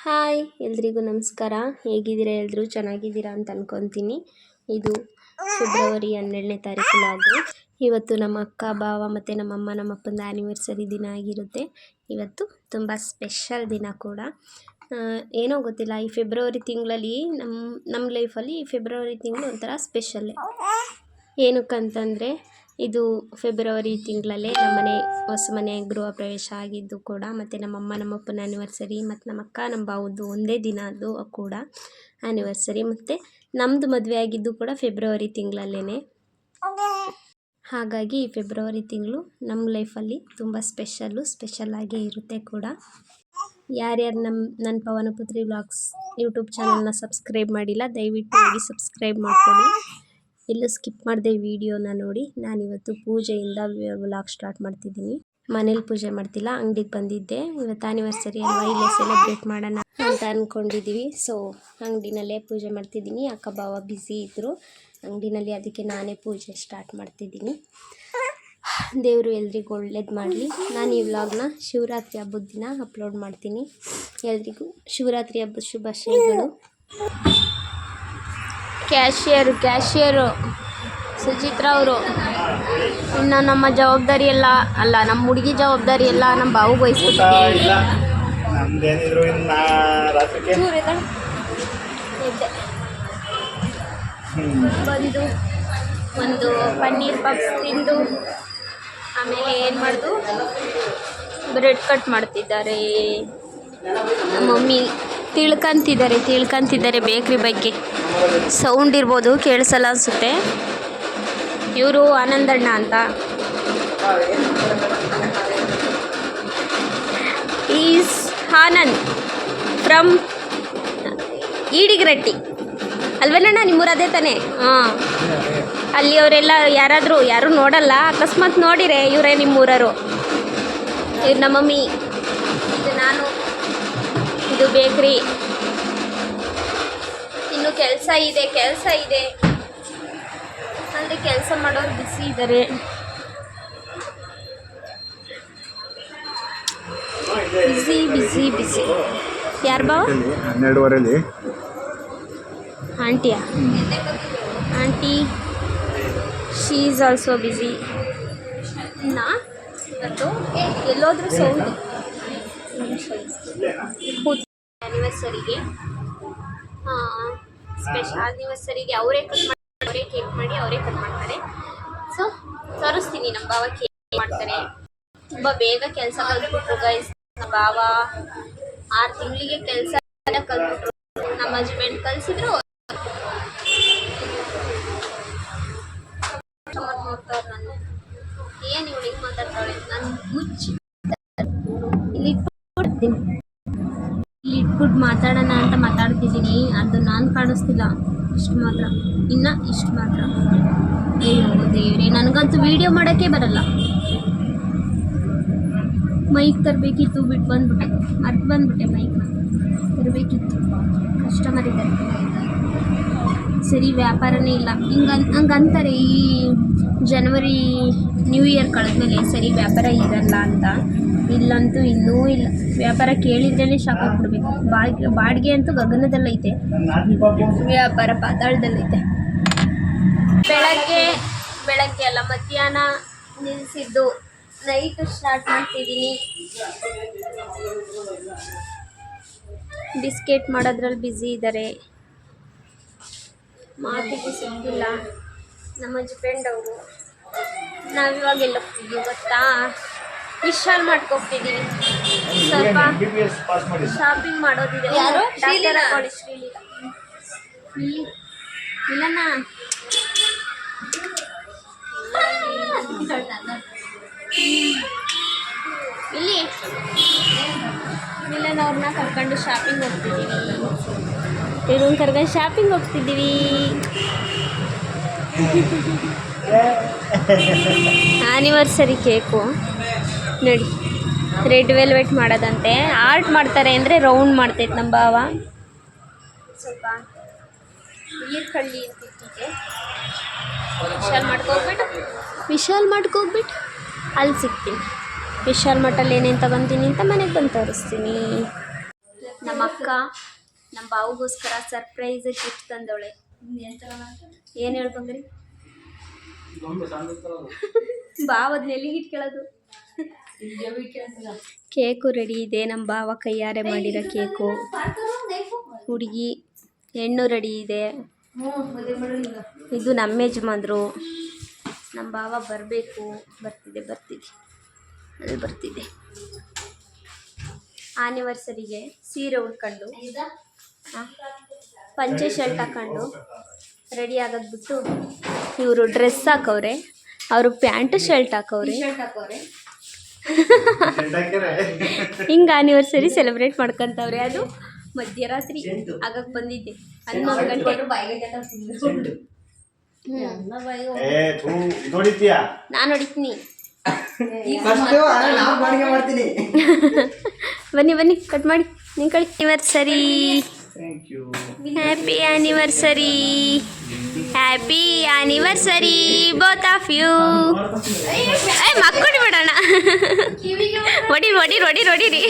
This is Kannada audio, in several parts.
ಹಾಯ್ ಎಲ್ರಿಗೂ ನಮಸ್ಕಾರ. ಹೇಗಿದ್ದೀರಾ? ಎಲ್ಲರೂ ಚೆನ್ನಾಗಿದ್ದೀರಾ ಅಂತ ಅನ್ಕೊತೀನಿ. ಇದು ಫೆಬ್ರವರಿ 12ನೇ ತಾರೀಕು ಲಾಗು. ಇವತ್ತು ನಮ್ಮ ಅಕ್ಕ ಭಾವ ಮತ್ತು ನಮ್ಮಮ್ಮ ನಮ್ಮಪ್ಪನ ಆ್ಯನಿವರ್ಸರಿ ದಿನ ಆಗಿರುತ್ತೆ. ಇವತ್ತು ತುಂಬ ಸ್ಪೆಷಲ್ ದಿನ ಕೂಡ. ಏನೋ ಗೊತ್ತಿಲ್ಲ, ಈ ಫೆಬ್ರವರಿ ತಿಂಗಳಲ್ಲಿ ನಮ್ಮ ಲೈಫಲ್ಲಿ ಈ ಫೆಬ್ರವರಿ ತಿಂಗಳು ಒಂಥರ ಸ್ಪೆಷಲ್ಲೇ. ಏನಕ್ಕಂತಂದರೆ ಇದು ಫೆಬ್ರವರಿ ತಿಂಗಳಲ್ಲೇ ನಮ್ಮನೆ ಹೊಸ ಮನೆ ಗೃಹ ಪ್ರವೇಶ ಆಗಿದ್ದು ಕೂಡ, ಮತ್ತು ನಮ್ಮಮ್ಮ ನಮ್ಮಪ್ಪನ ಆ್ಯನಿವರ್ಸರಿ, ಮತ್ತು ನಮ್ಮ ಅಕ್ಕ ನಮ್ಮ ಬಾವದ್ದು ಒಂದೇ ದಿನ ಅದು ಕೂಡ ಆ್ಯನಿವರ್ಸರಿ, ಮತ್ತು ನಮ್ಮದು ಮದುವೆ ಆಗಿದ್ದು ಕೂಡ ಫೆಬ್ರವರಿ ತಿಂಗಳಲ್ಲೇ. ಹಾಗಾಗಿ ಈ ಫೆಬ್ರವರಿ ತಿಂಗಳು ನಮ್ಮ ಲೈಫಲ್ಲಿ ತುಂಬ ಸ್ಪೆಷಲ್ಲಾಗೇ ಇರುತ್ತೆ ಕೂಡ. ಯಾರ್ಯಾರು ನನ್ನ ಪವನಪುತ್ರಿ ವ್ಲಾಗ್ಸ್ ಯೂಟ್ಯೂಬ್ ಚಾನಲ್ನ ಸಬ್ಸ್ಕ್ರೈಬ್ ಮಾಡಿಲ್ಲ, ದಯವಿಟ್ಟು ಹೋಗಿ ಸಬ್ಸ್ಕ್ರೈಬ್ ಮಾಡ್ಕೊಳ್ಳಿ. ಎಲ್ಲೂ ಸ್ಕಿಪ್ ಮಾಡಿದೆ ವಿಡಿಯೋನ ನೋಡಿ. ನಾನಿವತ್ತು ಪೂಜೆಯಿಂದ ವ್ಲಾಗ್ ಸ್ಟಾರ್ಟ್ ಮಾಡ್ತಿದ್ದೀನಿ. ಮನೇಲಿ ಪೂಜೆ ಮಾಡ್ತಿಲ್ಲ, ಅಂಗಡಿಗೆ ಬಂದಿದ್ದೆ. ಇವತ್ತು ಆ್ಯನಿವರ್ಸರಿ ಅಲ್ವಾ, ಇಲ್ಲೇ ಸೆಲೆಬ್ರೇಟ್ ಮಾಡೋಣ ಅಂತ ಅಂದ್ಕೊಂಡಿದ್ದೀವಿ. ಸೊ ಅಂಗಡಿನಲ್ಲೇ ಪೂಜೆ ಮಾಡ್ತಿದ್ದೀನಿ. ಅಕ್ಕ ಭಾವ ಬ್ಯುಸಿ ಇದ್ದರು ಅಂಗಡಿನಲ್ಲಿ, ಅದಕ್ಕೆ ನಾನೇ ಪೂಜೆ ಸ್ಟಾರ್ಟ್ ಮಾಡ್ತಿದ್ದೀನಿ. ದೇವರು ಎಲ್ರಿಗೂ ಒಳ್ಳೇದು ಮಾಡಲಿ. ನಾನು ಈ ವ್ಲಾಗ್ನ ಶಿವರಾತ್ರಿ ಹಬ್ಬದ ದಿನ ಅಪ್ಲೋಡ್ ಮಾಡ್ತೀನಿ. ಎಲ್ರಿಗೂ ಶಿವರಾತ್ರಿ ಹಬ್ಬದ ಶುಭಾಶಯಗಳು. ಕ್ಯಾಶಿಯರು ಸುಚಿತ್ರಾ ಅವರು. ಇನ್ನು ನಮ್ಮ ಜವಾಬ್ದಾರಿ ಎಲ್ಲ ಅಲ್ಲ, ನಮ್ಮ ಹುಡುಗಿ ಜವಾಬ್ದಾರಿ ಎಲ್ಲ ನಮ್ಮ ಬಾವು ವಹಿಸ್ಬಿಟ್ಟಿದ್ದೀವಿ. ಬಂದು ಒಂದು ಪನ್ನೀರ್ ಪಫ್ಸ್ ತಿಂದು ಆಮೇಲೆ ಏನು ಮಾಡೋದು, ಬ್ರೆಡ್ ಕಟ್ ಮಾಡ್ತಿದ್ದಾರೆ. ಮಮ್ಮಿ ತಿಳ್ಕೊಂತಿದ್ದಾರೆ ಬೇಕ್ರಿ ಬಗ್ಗೆ. ಸೌಂಡ್ ಇರ್ಬೋದು, ಕೇಳಿಸಲ್ಲ ಅನಿಸುತ್ತೆ. ಇವರು ಆನಂದಣ್ಣ ಅಂತ. ಈಸ್ ಆನಂದ್ ಫ್ರಮ್ ಈಡಿಗರಟ್ಟಿ ಅಲ್ವೇನಣ್ಣ, ನಿಮ್ಮೂರು ಅದೇ ತಾನೇ? ಹಾಂ, ಅಲ್ಲಿ ಅವರೆಲ್ಲ ಯಾರು ನೋಡಲ್ಲ, ಅಕಸ್ಮಾತ್ ನೋಡಿರೆ ಇವರೇ ನಿಮ್ಮೂರರು. ಇವ್ರು ನಮ್ಮ ಮಮ್ಮಿ, ಇದು ನಾನು, ಇದು ಬೇಕ್ರಿ. ಇನ್ನು ಕೆಲಸ ಇದೆ ಅಂದರೆ ಕೆಲಸ ಮಾಡೋರು ಬಿಸಿ ಇದ್ದಾರೆ. ಬಿಸಿ. ಯಾರು ಬಾವ? 12:30 ಆಂಟಿಯಾ? ಆಂಟಿ ಶೀ ಈಸ್ ಆಲ್ಸೋ ಬಿಸಿ. ಇವತ್ತು ಎಲ್ಲೋದ್ರೂ ಸೌಂಡ್. ಆ್ಯನಿವರ್ಸರಿಗೆ ಸ್ಪೆಷಲ್ ಆ್ಯನಿವರ್ಸರಿಗೆ ಅವರೇ ಕೇಕ್ ಮಾಡಿ ಅವರೇ ಕಟ್ ಮಾಡ್ತಾರೆ. ಸೊ ತೋರಿಸ್ತೀನಿ, ನಮ್ಮ ಭಾವ ಕೇಕ್ ಮಾಡ್ತಾರೆ. ತುಂಬ ಬೇಗ ಕೆಲಸ ಕಲ್ತ್ಬಿಟ್ರು ಗೈಸ್. ನಮ್ಮ ಭಾವ 6 ತಿಂಗಳಿಗೆ ಕೆಲಸ ಕಲ್ತ್ಬಿಟ್ರು. ನಮ್ಮ ಹಸ್ಬೆಂಡ್ ಕಲಿಸಿದ್ರು. ನೋಡ್ತಾವ್ರು ನಾನು, ಏನು ಇವಳು ಹಿಂಗೆ ಮಾತಾಡ್ತಾಳೆ, ನಾನು ಮುಚ್ಚಿ ಇಲ್ಲಿ ಇಟ್ಬಿಟ್ಟು ಮಾತಾಡೋಣ ಅಂತ ಮಾತಾಡ್ತಿದ್ದೀನಿ. ಅದು ನಾನು ಕಾಣಿಸ್ತಿಲ್ಲ, ಇಷ್ಟು ಮಾತ್ರ. ಅಯ್ಯೋ ದೇವ್ರೆ, ನನಗಂತೂ ವಿಡಿಯೋ ಮಾಡೋಕ್ಕೆ ಬರಲ್ಲ. ಮೈಕ್ ತರಬೇಕಿತ್ತು, ಮರ್ತು ಬಂದ್ಬಿಟ್ಟೆ. ಮೈಕ್ನ ತರಬೇಕಿತ್ತು, ಕಸ್ಟಮರ್ ಇದ್ದಾರೆ. ಸರಿ ವ್ಯಾಪಾರನೇ ಇಲ್ಲ, ಹಂಗಂತಾರೆ. ಈ ಜನವರಿ ನ್ಯೂ ಇಯರ್ ಕಳೆದ್ಮೇಲೆ ಸರಿ ವ್ಯಾಪಾರ ಇರಲ್ಲ ಅಂತ. ಇಲ್ಲಂತೂ ಇನ್ನೂ ಇಲ್ಲ, ವ್ಯಾಪಾರ ಕೇಳಿದ್ರೇ ಶಾಕ್ ಆಗ್ಬಿಡ್ಬೇಕು. ಬಾಡಿಗೆ ಅಂತೂ ಗಗನದಲ್ಲೈತೆ, ವ್ಯಾಪಾರ ಪಾತಾಳದಲ್ಲೈತೆ. ಬೆಳಗ್ಗೆ ಅಲ್ಲ, ಮಧ್ಯಾಹ್ನ ನಿಲ್ಲಿಸಿದ್ದು ನೈಟ್ ಸ್ಟಾರ್ಟ್ ಮಾಡ್ತಿದ್ದೀನಿ. ಬಿಸ್ಕೆಟ್ ಮಾಡೋದ್ರಲ್ಲಿ ಬ್ಯುಸಿ ಇದ್ದಾರೆ, ಮಾತಿಗೆ ಸಿಗ್ತಿಲ್ಲ ನಮ್ಮ ಹಸ್ಬೆಂಡ್ ಅವರು. ನಾವಿವಾಗೆಲ್ಲ ಗೊತ್ತಾ, ವಿಶಾಲ್ ಮಾಡ್ಕೊಗ್ತಿದ್ದೀವಿ. ಸ್ವಲ್ಪ ಶಾಪಿಂಗ್ ಮಾಡೋದಿದೆ. ಇಲ್ಲಣ್ಣ, ಇಲ್ಲಿ ಮಿಲನವ್ರನ್ನ ಕರ್ಕೊಂಡು ಶಾಪಿಂಗ್ ಹೋಗ್ತಿದ್ದೀವಿ. ಇವ್ರನ್ನ ಕರ್ಕೊಂಡು ಶಾಪಿಂಗ್ ಹೋಗ್ತಿದ್ದೀವಿ. ಆ್ಯನಿವರ್ಸರಿ ಕೇಕು ನೋಡಿ, ರೆಡ್ ವೆಲ್ವೆಟ್ ಮಾಡೋದಂತೆ. ಆರ್ಟ್ ಮಾಡ್ತಾರೆ ಅಂದರೆ ರೌಂಡ್ ಮಾಡ್ತೈತೆ ನಮ್ಮ ಭಾವ. ಸ್ವಲ್ಪ ನೀರು ಕಳ್ಳಿ ಅಂತಿದ್ದೆ. ವಿಶಾಲ್ ಮಾಡ್ಕೋಗ್ಬಿಟ್ಟು ಅಲ್ಲಿ ಸಿಗ್ತೀನಿ. ವಿಶಾಲ್ ಮಠಲ್ಲಿ ಏನೇನು ತಗೊತೀನಿ ಅಂತ ಮನೆಗೆ ಬಂದು ತೋರಿಸ್ತೀನಿ. ನಮ್ಮ ಅಕ್ಕ ನಮ್ಮ ಬಾವುಗೋಸ್ಕರ ಸರ್ಪ್ರೈಸ್ ಗಿಫ್ಟ್ ತಂದವಳೆ. ಏನು ಹೇಳ್ಕೊಂಡ್ರಿ ಬಾವದ್ ನೆಲ್ಲಿಗೆ ಇಟ್ಕೊಳ್ಳೋದು. ಕೇಕು ರೆಡಿ ಇದೆ. ನಮ್ಮ ಬಾವ ಕೈಯಾರೆ ಮಾಡಿರೋ ಕೇಕು. ಹುಡುಗಿ ಹೆಣ್ಣು ರೆಡಿ ಇದೆ. ಇದು ನಮ್ಮ ಯಜಮಾನ್ರು. ನಮ್ಮ ಬಾವ ಬರಬೇಕು. ಬರ್ತಿದೆ ಅಲ್ಲಿ ಬರ್ತಿದೆ. ಆನಿವರ್ಸರಿಗೆ ಸೀರೆ ಉಟ್ಕೊಂಡು ಪಂಚೆ ಶರ್ಟ್ ಹಾಕೊಂಡು ರೆಡಿ ಆಗೋದು ಬಿಟ್ಟು ಇವರು ಡ್ರೆಸ್ ಹಾಕವ್ರೆ, ಅವರು ಪ್ಯಾಂಟ್ ಶರ್ಟ್ ಹಾಕವ್ರೆ. ಹಿಂಗೆ ಆನಿವರ್ಸರಿ ಸೆಲೆಬ್ರೇಟ್ ಮಾಡ್ಕೊಂತವ್ರೆ. ಅದು ಮಧ್ಯರಾತ್ರಿ ಆಗಕ್ಕೆ ಬಂದಿದ್ದೆ 11 ಗಂಟೆ. ನಾನು ಹೊಡಿತೀನಿ. ಬನ್ನಿ ಕಟ್ ಮಾಡಿ ನಿನ್ ಕಳಿ. Anniversary, happy anniversary, happy anniversary both of you. ಮಕ್ಕಳು ಬಿಡೋಣ. ಹೊಡೀರಿ.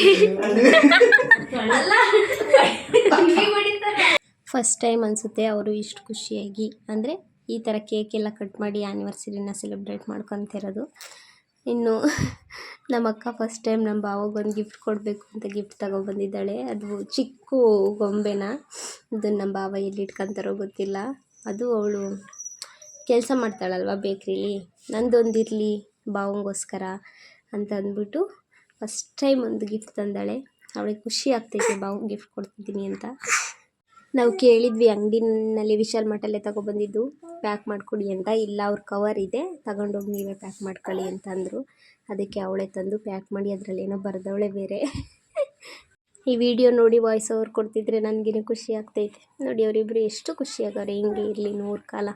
ಫಸ್ಟ್ ಟೈಮ್ ಅನಿಸುತ್ತೆ ಅವರು ಇಷ್ಟು ಖುಷಿಯಾಗಿ, ಅಂದರೆ ಈ ಥರ ಕೇಕ್ ಎಲ್ಲ ಕಟ್ ಮಾಡಿ ಆ್ಯನಿವರ್ಸರಿನ ಸೆಲೆಬ್ರೇಟ್ ಮಾಡ್ಕೊತಿರೋದು. ಇನ್ನು ನಮ್ಮ ಅಕ್ಕ ಫಸ್ಟ್ ಟೈಮ್ ನಮ್ಮ ಬಾವಾಗೊಂದು ಗಿಫ್ಟ್ ಕೊಡಬೇಕು ಅಂತ ಗಿಫ್ಟ್ ತಗೊಬಂದಿದ್ದಾಳೆ. ಅದು ಚಿಕ್ಕ ಗೊಂಬೆನ. ಅದನ್ನು ನಮ್ಮ ಬಾವ ಎಲ್ಲಿ ಇಟ್ಕೊತಾರೋ ಗೊತ್ತಿಲ್ಲ. ಅದು ಅವಳು ಕೆಲಸ ಮಾಡ್ತಾಳಲ್ವ ಬೇಕ್ರಿಲಿ, ನಂದೊಂದಿರಲಿ ಬಾವಂಗೋಸ್ಕರ ಅಂತ ಅಂದ್ಬಿಟ್ಟು ಫಸ್ಟ್ ಟೈಮ್ ಒಂದು ಗಿಫ್ಟ್ ತಂದಾಳೆ. ಅವಳಿಗೆ ಖುಷಿ ಆಗ್ತೈತೆ ಬಾವಂಗೆ ಗಿಫ್ಟ್ ಕೊಡ್ತಿದ್ದೀನಿ ಅಂತ. ನಾವು ಕೇಳಿದ್ವಿ ಅಂಗಡಿನಲ್ಲಿ, ವಿಶಾಲ್ ಮಠಲ್ಲೇ ತಗೊಬಂದಿದ್ದು, ಪ್ಯಾಕ್ ಮಾಡಿಕೊಡಿ ಅಂತ. ಇಲ್ಲ ಅವ್ರ ಕವರ್ ಇದೆ, ತಗೊಂಡೋಗಿ ನೀವೇ ಪ್ಯಾಕ್ ಮಾಡ್ಕೊಳ್ಳಿ ಅಂತ ಅಂದರು. ಅದಕ್ಕೆ ಅವಳೇ ತಂದು ಪ್ಯಾಕ್ ಮಾಡಿ ಅದರಲ್ಲೇನೋ ಬರೆದವಳೆ ಬೇರೆ. ಈ ವಿಡಿಯೋ ನೋಡಿ ವಾಯ್ಸ್ ಓವರ್ ಕೊಡ್ತಿದ್ರೆ ನನಗೇನು ಖುಷಿ ಆಗ್ತೈತೆ. ನೋಡಿ ಅವರಿಬ್ಬರು ಎಷ್ಟು ಖುಷಿಯಾಗವ್ರೆ. ಹಿಂಗೆ ಇರಲಿ 100 ಕಾಲ,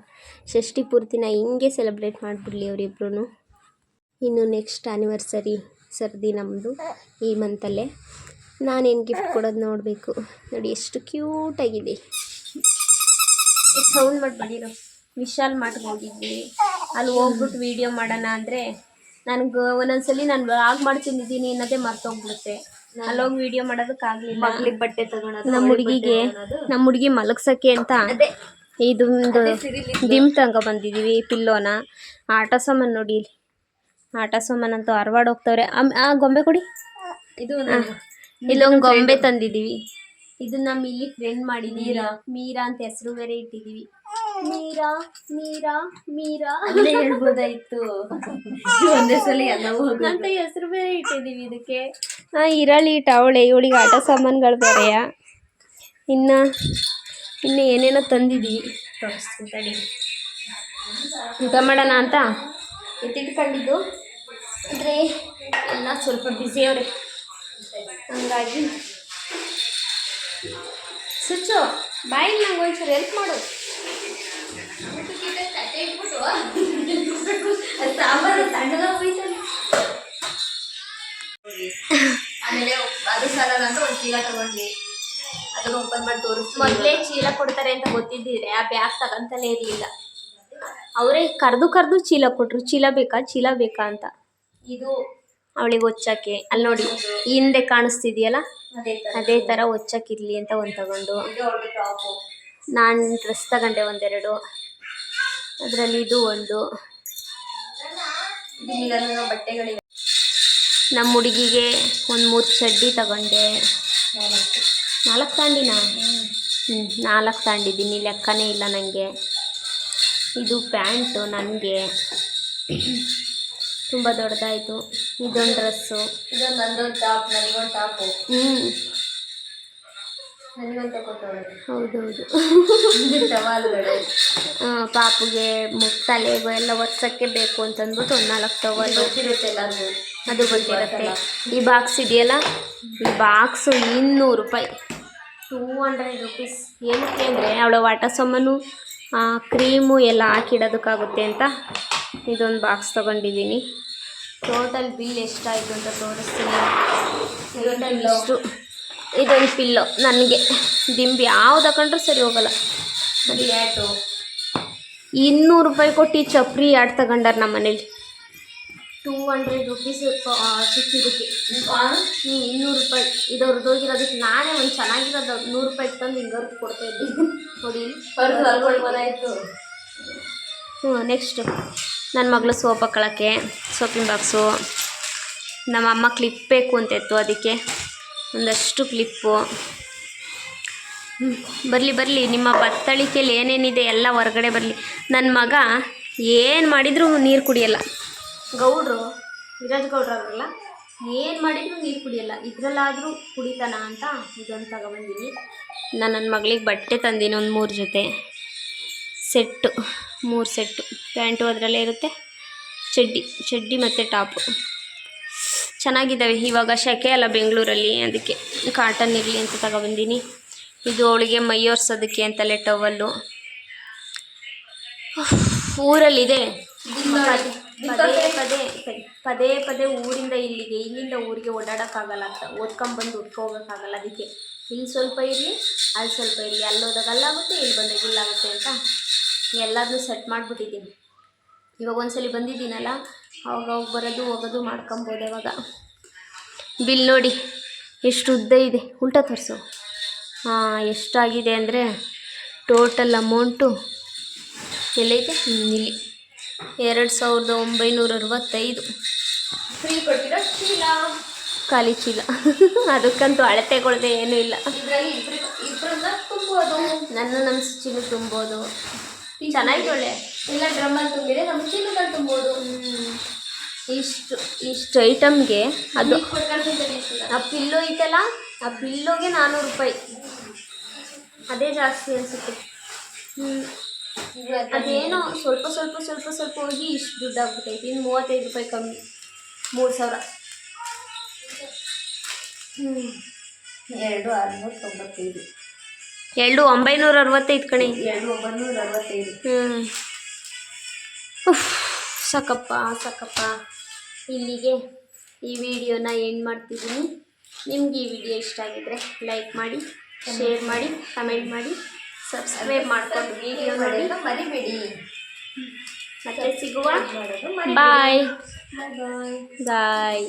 ಷಷ್ಠಿ ಪೂರ್ತಿನ ಹಿಂಗೆ ಸೆಲೆಬ್ರೇಟ್ ಮಾಡಿಬಿಡ್ಲಿ ಅವರಿಬ್ರು. ಇನ್ನು ನೆಕ್ಸ್ಟ್ ಆ್ಯನಿವರ್ಸರಿ ಸರ್ದಿ ನಮ್ಮದು ಈ ಮಂತಲ್ಲೇ. ನಾನೇನು ಗಿಫ್ಟ್ ಕೊಡೋದು ನೋಡಬೇಕು. ನೋಡಿ ಎಷ್ಟು ಕ್ಯೂಟಾಗಿದೆ. ಸೌಂಡ್ ಮಾಡಿಬಿಡಿರೋ. ವಿಶಾಲ್ ಮಠಕ್ಕೆ ಹೋಗಿದ್ವಿ. ಅಲ್ಲಿ ಹೋಗ್ಬಿಟ್ಟು ವೀಡಿಯೋ ಮಾಡೋಣ ಅಂದರೆ ನನಗೆ ಒಂದೊಂದ್ಸಲಿ ನಾನು ವ್ಲಾಗ್ ಮಾಡ್ತಿದ್ದೀನಿ ಅನ್ನೋದೇ ಮರ್ತೋಗ್ಬಿಡುತ್ತೆ. ಅಲ್ಲೋಗಿ ವೀಡಿಯೋ ಮಾಡೋದಕ್ಕಾಗಲಿಲ್ಲ. ಬಟ್ಟೆ ತಗೊಳೋದು, ನಮ್ಮ ಹುಡುಗಿ ಮಲಗ್ಸೋಕ್ಕೆ ಅಂತ ಇದೊಂದು ದಿಂಬು ತಗೊಬಂದಿದ್ದೀವಿ, ಪಿಲ್ಲೋನ. ಆಟ ಸಾಮಾನು ನೋಡಿ, ಆಟ ಸಾಮಾನು ಅಂತೂ ಹರ್ವಾಡ್ ಹೋಗ್ತವ್ರೆ. ಆ ಗೊಂಬೆ ಕೊಡಿ. ಇಲ್ಲೊಂದು ಗೊಂಬೆ ತಂದಿದ್ದೀವಿ. ಇದನ್ನ ನಮ್ಮ ಇಲ್ಲಿ ಫ್ರೆಂಡ್ ಮಾಡಿದ್ದೀವಿ. ಮೀರಾ ಅಂತ ಹೆಸರು ಬೇರೆ ಇಟ್ಟಿದ್ದೀವಿ. ಮೀರಾ ಹೇಳ್ಬೋದಾಯ್ತು. ಒಂದೇ ಸಲ ಅಂತ ಹೆಸರು ಬೇರೆ ಇಟ್ಟಿದ್ದೀವಿ ಇದಕ್ಕೆ. ಇರಳಿ ಟವಳೆ, ಇವಳಿಗೆ ಆಟ ಸಾಮಾನುಗಳು ಬೇರೆಯ. ಇನ್ನು ಏನೇನೋ ತಂದಿದ್ದೀವಿ, ತೋರಿಸ್ತೀನಿ ತಡಿ. ಊಟ ಮಾಡೋಣ ಅಂತ ಎತ್ತಿಟ್ಕೊಂಡಿದ್ದು, ಅಂದರೆ ಎಲ್ಲ ಸ್ವಲ್ಪ ಬ್ಯುಸಿ ಅವ್ರೆ. ಹಂಗಾಗಿ ಸುಚ್ಚು ಬಾಯಿ, ನಂಗೆ ಒಂಚೂರು ಹೆಲ್ಪ್ ಮಾಡು. ಸಾಂಬಾರು ತಣ್ಣಗ ಹೋಯ್ತಲ್ಲ. ಆಮೇಲೆ ಅದು ಸಾಲಲ್ಲ ಅಂತ ಒಂದು ಚೀಲ ತಗೊಂಡ್ವಿ. ಅದನ್ನು ಓಪನ್ ಮಾಡಿ ತೋರಿಸ್ತೀವಿ. ಮೊದಲೇ ಚೀಲ ಕೊಡ್ತಾರೆ ಅಂತ ಗೊತ್ತಿದ್ದಿದ್ರೆ ಆ ಬ್ಯಾಗ್ ತಗೊಂತಲೇ ಇರಲಿಲ್ಲ. ಅವರೇ ಕರೆದು ಚೀಲ ಕೊಟ್ಟರು. ಚೀಲ ಬೇಕಾ ಅಂತ. ಇದು ಅವಳಿಗೆ ಹೊಚ್ಚಕ್ಕೆ, ಅಲ್ಲಿ ನೋಡಿ ಹಿಂದೆ ಕಾಣಿಸ್ತಿದೆಯಲ್ಲ, ಅದೇ ಥರ ಹೊಚ್ಚಕ್ಕಿರಲಿ ಅಂತ ಒಂದು ತಗೊಂಡು. ನಾನು ಡ್ರೆಸ್ ತಗೊಂಡೆ ಒಂದೆರಡು, ಅದರಲ್ಲಿ ಇದು ಒಂದು. ಬಟ್ಟೆಗಳಿವೆ. ನಮ್ಮ ಹುಡುಗಿಗೆ ಒಂದು 3 ಚಡ್ಡಿ ತಗೊಂಡೆ. 4 ತಗೊಂಡಿನಾ? 4 ತಗೊಂಡಿದ್ದೀನಿ, ಲೆಕ್ಕನೇ ಇಲ್ಲ ನನಗೆ. ಇದು ಪ್ಯಾಂಟು ನನಗೆ ತುಂಬ ದೊಡ್ಡದಾಯಿತು. ಇದೊಂದು ಡ್ರೆಸ್ಸು, ಇದೊಂದು ನಂದೊಂದು ಟಾಪ್, ನನಗೊಂದು ಟಾಪು. ನನಗೊಂದು ತಗೊಳ್ತಾಳೆ. ಹೌದೌದು. ಟವಾಲ್ಗಳು ಪಾಪುಗೆ ತಲೆಗೂ ಎಲ್ಲ ಒರ್ಸೋಕ್ಕೆ ಬೇಕು ಅಂತಂದ್ಬಿಟ್ಟು ಒಂದು 4 ಟವಲ್ ಗೊತ್ತಿರುತ್ತೆ ಎಲ್ಲರಿಗೂ. ಅದು ಗೊತ್ತಿರುತ್ತೆ. ಈ ಬಾಕ್ಸ್ ಇದೆಯಲ್ಲ, ಈ ಬಾಕ್ಸು 200 ರೂಪಾಯಿ, 200 ರುಪೀಸ್. ಏನಕ್ಕೆ ಅಂದರೆ ಅವಳ ಆಟ ಸಾಮಾನು, ಕ್ರೀಮು ಎಲ್ಲ ಹಾಕಿಡೋದಕ್ಕಾಗುತ್ತೆ ಅಂತ ಇದೊಂದು ಬಾಕ್ಸ್ ತೊಗೊಂಡಿದ್ದೀನಿ. ಟೋಟಲ್ ಬಿಲ್ ಎಷ್ಟಾಯಿತು ಅಂತ ತೋರಿಸ್ತೀನಿ. ಇದೊಂದು ಪಿಲ್ಲೋ ನನಗೆ. ದಿಂಬು ಯಾವ್ದು ಹಾಕೊಂಡ್ರೂ ಸರಿ ಹೋಗಲ್ಲ. ಅದು ಯಾಟು 200 ರೂಪಾಯಿ ಕೊಟ್ಟು ಚಪ್ರಿ ಯಾಟ್ ತಗೊಂಡಾರ ನಮ್ಮ ಮನೇಲಿ. 200 ರುಪೀಸ್ ಸಿಕ್ಕಿದ್ದಕ್ಕೆ 200 ರೂಪಾಯಿ. ಇದು ಹೊರದೋಗಿರೋದಕ್ಕೆ ನಾನೇ ಒಂದು ಚೆನ್ನಾಗಿರೋದು 100 ರೂಪಾಯಿ ತಂದು ಹಿಂಗರ್ದು ಕೊಡ್ತಾ ಇದ್ದೀನಿ ನೋಡಿ. ಬರ್ಬೋದಾಯಿತು. ನೆಕ್ಸ್ಟು ನನ್ನ ಮಗಳು ಸೋಪ್ ಹಾಕೊಳ್ಳೋಕ್ಕೆ ಸೋಪಿನ ಬಾಕ್ಸು. ನಮ್ಮಮ್ಮ ಕ್ಲಿಪ್ ಬೇಕು ಅಂತ ಇತ್ತು, ಅದಕ್ಕೆ ಒಂದಷ್ಟು ಕ್ಲಿಪ್ಪು. ಬರಲಿ ನಿಮ್ಮ ಬತ್ತಳಿಕೆಯಲ್ಲಿ ಏನೇನಿದೆ ಎಲ್ಲ ಹೊರಗಡೆ ಬರಲಿ. ನನ್ನ ಮಗ ಏನು ಮಾಡಿದರೂ ನೀರು ಕುಡಿಯಲ್ಲ. ಗೌಡ್ರು ವಿರಾಜ್ ಗೌಡ್ರು ಅವರಲ್ಲ, ಏನು ಮಾಡಿದರೂ ನೀರು ಕುಡಿಯಲ್ಲ. ಇದರಲ್ಲಾದರೂ ಕುಡಿತಾನ ಅಂತ ಇದೊಂದು ತಗೊಬಂದೀನಿ. ನಾನು ನನ್ನ ಮಗಳಿಗೆ ಬಟ್ಟೆ ತಂದೀನಿ, ಒಂದು 3 ಜೊತೆ ಸೆಟ್ಟು, 3 ಸೆಟ್ಟು. ಪ್ಯಾಂಟು ಅದರಲ್ಲೇ ಇರುತ್ತೆ, ಚಡ್ಡಿ ಮತ್ತು ಟಾಪು ಚೆನ್ನಾಗಿದ್ದಾವೆ. ಇವಾಗ ಶೆಕೆ ಅಲ್ಲ ಬೆಂಗಳೂರಲ್ಲಿ, ಅದಕ್ಕೆ ಕಾಟನ್ ಇರಲಿ ಅಂತ ತಗೊಬಂದೀನಿ. ಇದು ಅವಳಿಗೆ ಮೈ ಒರೆಸೋದಕ್ಕೆ ಅಂತಲೇ ಟವಲ್ಲು. ಊರಲ್ಲಿದೆ ಪದೇ ಊರಿಂದ ಇಲ್ಲಿಂದ ಊರಿಗೆ ಓಡಾಡೋಕ್ಕಾಗಲ್ಲ ಅಂತ ಓದ್ಕೊಂಬಂದು ಉಟ್ಕೋಬೇಕಾಗಲ್ಲ. ಅದಕ್ಕೆ ಇಲ್ಲಿ ಸ್ವಲ್ಪ ಇರಲಿ, ಅಲ್ಲಿ ಸ್ವಲ್ಪ ಇರಲಿ, ಅಲ್ಲೋದಾಗ ಅಲ್ಲಾಗುತ್ತೆ, ಇಲ್ಲಿ ಬಂದಾಗ ಇಲ್ಲಾಗುತ್ತೆ ಅಂತ ಎಲ್ಲದನ್ನೂ ಸೆಟ್ ಮಾಡಿಬಿಟ್ಟಿದ್ದೀನಿ. ಇವಾಗ ಒಂದ್ಸಲಿ ಬಂದಿದ್ದೀನಲ್ಲ, ಅವಾಗ ಬರೋದು ಹೋಗೋದು ಮಾಡ್ಕೊಬೋದು. ಇವಾಗ ಬಿಲ್ ನೋಡಿ ಎಷ್ಟು ಉದ್ದ ಇದೆ, ಉಲ್ಟಾ ತೋರಿಸು. ಎಷ್ಟಾಗಿದೆ ಅಂದರೆ ಟೋಟಲ್ ಅಮೌಂಟು ಎಲ್ಲೈತೆ ಇಲ್ಲಿ 2965. ಫ್ರೀ ಕೊಟ್ಟಿರೋ ಚೀಲ, ಖಾಲಿ ಚೀಲ. ಅದಕ್ಕಂತೂ ಅಳತೆಗೊಳ್ದೆ ಏನೂ ಇಲ್ಲ. ಇದರಲ್ಲಿ ಇಬ್ಬರನ್ನ ತುಂಬೋದು, ನಮ್ಮ ಚೀಲ ತುಂಬೋದು. ಚೆನ್ನಾಗಿ ಒಳ್ಳೆ ಎಲ್ಲ ಡ್ರಮ್ಮಲ್ಲಿ ತುಂಬಿದೆ, ನಮ್ಮ ಚೀಲದಲ್ಲಿ ತುಂಬೋದು. ಇಷ್ಟು ಐಟಮ್ಗೆ ಅದು ಕೊಡ್ಕೊಂಡು ಆ ಪಿಲ್ಲೋ ಐತಲ್ಲ, ಆ ಪಿಲ್ಲೋಗೆ 400 ರೂಪಾಯಿ. ಅದೇ ಜಾಸ್ತಿ ಅನಿಸುತ್ತೆ. ಅದೇನೋ ಸ್ವಲ್ಪ ಹೋಗಿ ಇಷ್ಟು ದುಡ್ಡು ಆಗ್ಬಿಟ್ಟೈತಿ. ಇನ್ನು 35 ರೂಪಾಯಿ ಕಮ್ಮಿ, 3000. 2695. 2965 ಕಣೆ. 2965. ಸಾಕಪ್ಪ. ಇಲ್ಲಿಗೆ ಈ ವಿಡಿಯೋನ ಎಂಡ್ ಮಾಡ್ತಿದ್ದೀನಿ. ನಿಮ್ಗೆ ಈ ವಿಡಿಯೋ ಇಷ್ಟ ಆಗಿದ್ರೆ ಲೈಕ್ ಮಾಡಿ, ಶೇರ್ ಮಾಡಿ, ಕಮೆಂಟ್ ಮಾಡಿ, ಸಬ್ಸ್ಕ್ರೈಬ್ ಮಾಡ್ಕೊಂಡು ವಿಡಿಯೋ ನೋಡಿ ಮರಿಬೇಡಿ. ಮತ್ತೆ ಸಿಗುವ. ಮಾಡೋದು ಬಾಯ್. ಬಾಯ್. ಬಾಯ್.